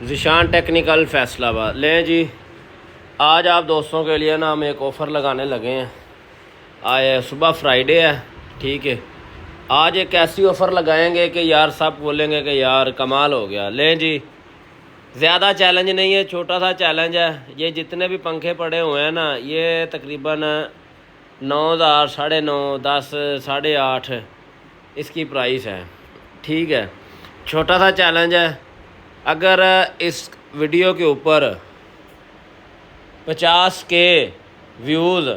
Zeeshan technical Faisalabad. लें जी, आज आप दोस्तों के लिए ना हम एक ऑफ़र लगाने लगे हैं। आज सुबह फ्राइडे है, ठीक है। आज एक ऐसी ऑफ़र लगाएंगे कि यार सब बोलेंगे कि यार कमाल हो गया। लें जी, ज़्यादा चैलेंज नहीं है, छोटा सा चैलेंज है। ये जितने भी पंखे पड़े हुए हैं ना, ये तकरीबन 9,000, 9,500, 10, 8,500 इसकी प्राइस है, ठीक है। छोटा सा चैलेंज है। अगर इस वीडियो के ऊपर 50 के व्यूज़,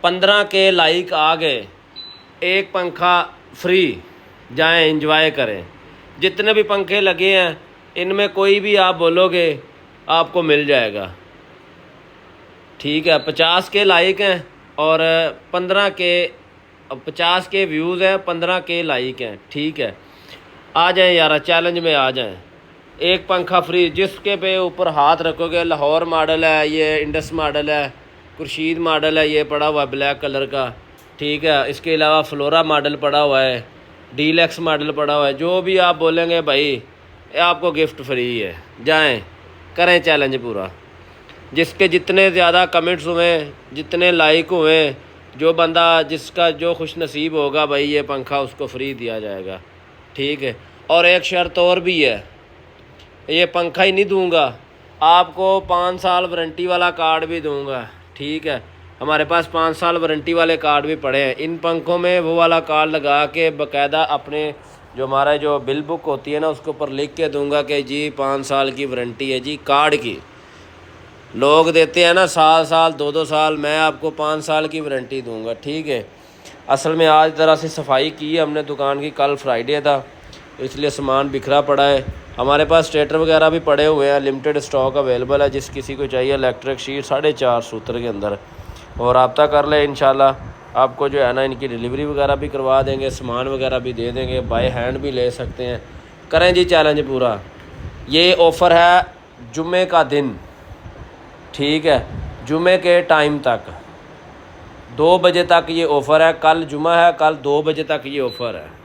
15 के लाइक आ गए, एक पंखा फ्री, जाएं एंजॉय करें। जितने भी पंखे लगे हैं इनमें कोई भी आप बोलोगे आपको मिल जाएगा, ठीक है। 50 के लाइक हैं और 15 के 50 के व्यूज़ हैं, 15 के लाइक हैं, ठीक है। आ जाएं यार, चैलेंज में आ जाएं। एक पंखा फ्री, जिसके पे ऊपर हाथ रखोगे। लाहौर मॉडल है, ये इंडस मॉडल है, खुर्शीद मॉडल है, ये पड़ा हुआ है ब्लैक कलर का, ठीक है। इसके अलावा फ्लोरा मॉडल पड़ा हुआ है, डीलक्स मॉडल पड़ा हुआ है। जो भी आप बोलेंगे भाई, ये आपको गिफ्ट फ्री है। जाएं करें चैलेंज पूरा। जिसके जितने ज़्यादा कमेंट्स हुए, जितने लाइक हुए, जो बंदा जिसका जो खुश नसीब होगा भाई, ये पंखा उसको फ्री दिया जाएगा, ठीक है। और एक शर्त और भी है, ये पंखा ही नहीं दूंगा, आपको 5 साल वारंटी वाला कार्ड भी दूंगा, ठीक है। हमारे पास 5 साल वारंटी वाले कार्ड भी पड़े हैं। इन पंखों में वो वाला कार्ड लगा के बाकायदा अपने जो हमारा जो बिल बुक होती है ना, उसके ऊपर लिख के दूंगा कि जी 5 साल की वारंटी है जी कार्ड की। लोग देते हैं ना साल 2-2 साल, मैं आपको 5 साल की वारंटी दूंगा, ठीक है। असल में आज तरह से सफाई की है हमने दुकान की, कल फ्राइडे था इसलिए सामान बिखरा पड़ा है। हमारे पास स्टेटर वगैरह भी पड़े हुए हैं, लिमिटेड स्टॉक अवेलेबल है। जिस किसी को चाहिए इलेक्ट्रिक शीट 4.5 सूत्र के अंदर, और रब्ता कर ले, इंशाल्लाह आपको जो है ना इनकी डिलीवरी वगैरह भी करवा देंगे, सामान वगैरह भी दे देंगे, बाय हैंड भी ले सकते हैं। करें जी चैलेंज पूरा। ये ऑफ़र है जुम्मे का दिन, ठीक है, जुम्मे के टाइम तक 2 बजे तक ये ऑफ़र है। कल जुम्मा है, कल 2 बजे तक ये ऑफ़र है।